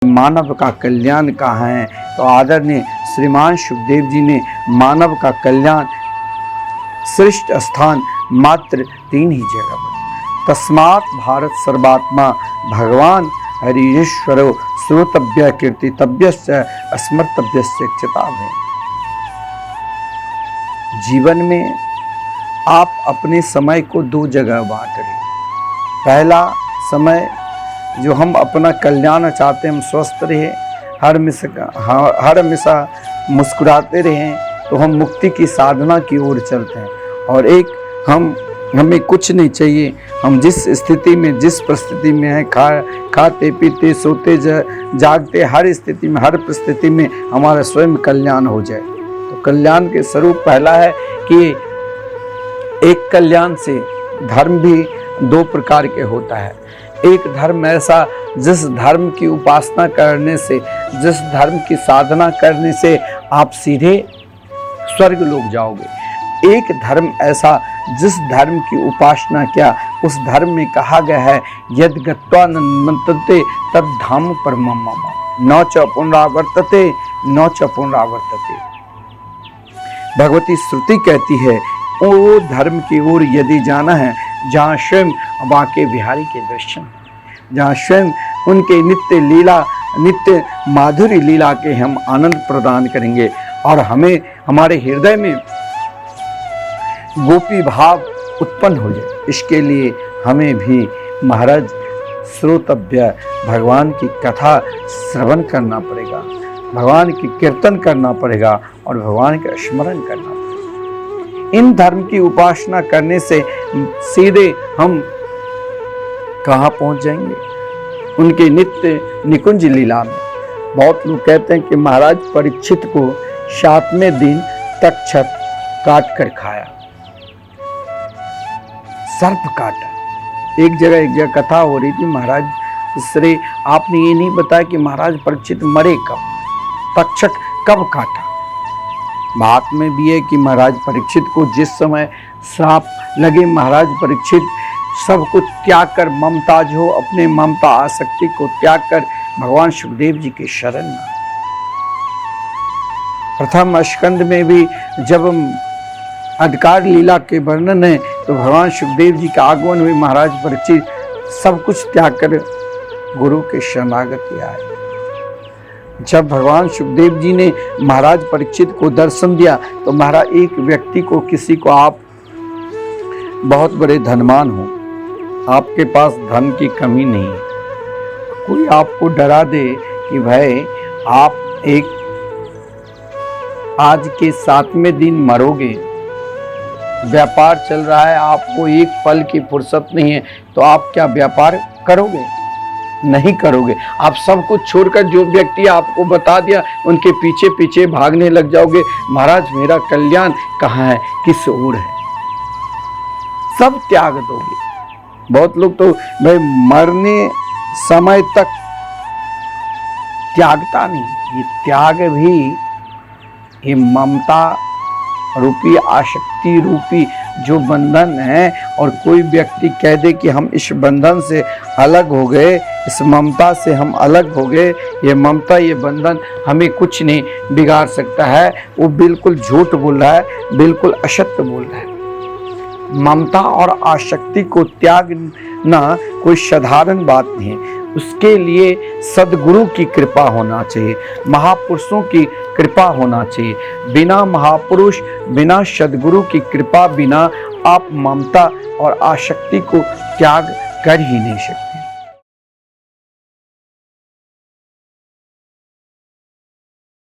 मानव का कल्याण कहाँ है? तो आदरणीय श्रीमान सुखदेव जी ने मानव का कल्याण श्रेष्ठ स्थान मात्र 3 ही जगह पर। तस्मात् भारत सर्वात्मा भगवान हरीश्वरो श्रोतव्य कीर्तितव्यस्य स्मर्तव्यस्य किताब है। जीवन में आप अपने समय को 2 जगह बांट रहे। पहला समय जो हम अपना कल्याण चाहते हैं, हम स्वस्थ रहें, हर हमेशा मुस्कुराते रहें, तो हम मुक्ति की साधना की ओर चलते हैं। और एक हमें कुछ नहीं चाहिए, हम जिस स्थिति में जिस परिस्थिति में हैं, खाते पीते सोते जागते, हर स्थिति में हर परिस्थिति में हमारा स्वयं कल्याण हो जाए। तो कल्याण के स्वरूप पहला है कि एक कल्याण से धर्म भी 2 प्रकार के होता है। एक धर्म ऐसा जिस धर्म की उपासना करने से, जिस धर्म की साधना करने से आप सीधे स्वर्ग लोग जाओगे। एक धर्म ऐसा जिस धर्म की उपासना किया, उस धर्म में कहा गया है यद गत्वा न मन्यते तद धाम परमम मम न च पुनरावर्तते न च पुनरावर्तते। भगवती श्रुति कहती है वो धर्म की ओर यदि जाना है जहाँ स्वयं बांके बिहारी के दर्शन, जहाँ स्वयं उनके नित्य माधुरी लीला के हम आनंद प्रदान करेंगे और हमें हमारे हृदय में गोपी भाव उत्पन्न हो जाए। इसके लिए हमें भी महाराज श्रोतव्य भगवान की कथा श्रवण करना पड़ेगा, भगवान की कीर्तन करना पड़ेगा और भगवान का स्मरण करना पड़ेगा। इन धर्म की उपासना करने से सीधे हम कहाँ पहुँच जाएंगे? उनके नित्य निकुंज लीला में। बहुत लोग कहते हैं कि महाराज परीक्षित को 7वें दिन तक्षक काट कर खाया, सर्प काटा। एक जगह कथा हो रही थी, महाराज श्री आपने ये नहीं बताया कि महाराज परीक्षित मरे कब, तक्षक कब काटा। बात में भी है कि महाराज परीक्षित को जिस समय श्राप लगे, महाराज परीक्षित सब कुछ त्याग कर, ममताज हो, अपने ममता आसक्ति को त्याग कर भगवान सुखदेव जी के शरण में। प्रथम स्कंद में भी जब अधिकार लीला के वर्णन है तो भगवान सुखदेव जी का आगमन हुई, महाराज परीक्षित सब कुछ त्याग कर गुरु के शरणागति आए। जब भगवान सुखदेव जी ने महाराज परीक्षित को दर्शन दिया तो महाराज एक व्यक्ति को, किसी को, आप बहुत बड़े धनवान हो, आपके पास धन की कमी नहीं है, कोई आपको डरा दे कि भाई आप आज के 7वें दिन मरोगे, व्यापार चल रहा है, आपको एक पल की फुर्सत नहीं है, तो आप क्या व्यापार करोगे? नहीं करोगे। आप सब कुछ छोड़कर जो व्यक्ति आपको बता दिया उनके पीछे पीछे भागने लग जाओगे, महाराज मेरा कल्याण कहाँ है, किस ओर है, सब त्याग दोगे। बहुत लोग तो भाई मरने समय तक त्यागता नहीं। ये त्याग भी ये ममता रूपी, आसक्ति रूपी जो बंधन है, और कोई व्यक्ति कह दे कि हम इस बंधन से अलग हो गए, इस ममता से हम अलग हो गए, ये ममता ये बंधन हमें कुछ नहीं बिगाड़ सकता है, वो बिल्कुल झूठ बोल रहा है, बिल्कुल असत्य बोल रहा है। ममता और आसक्ति को त्यागना कोई साधारण बात नहीं है। उसके लिए सदगुरु की कृपा होना चाहिए, महापुरुषों की कृपा होना चाहिए। बिना महापुरुष, बिना सदगुरु की कृपा बिना आप ममता और आसक्ति को त्याग कर ही नहीं सकते।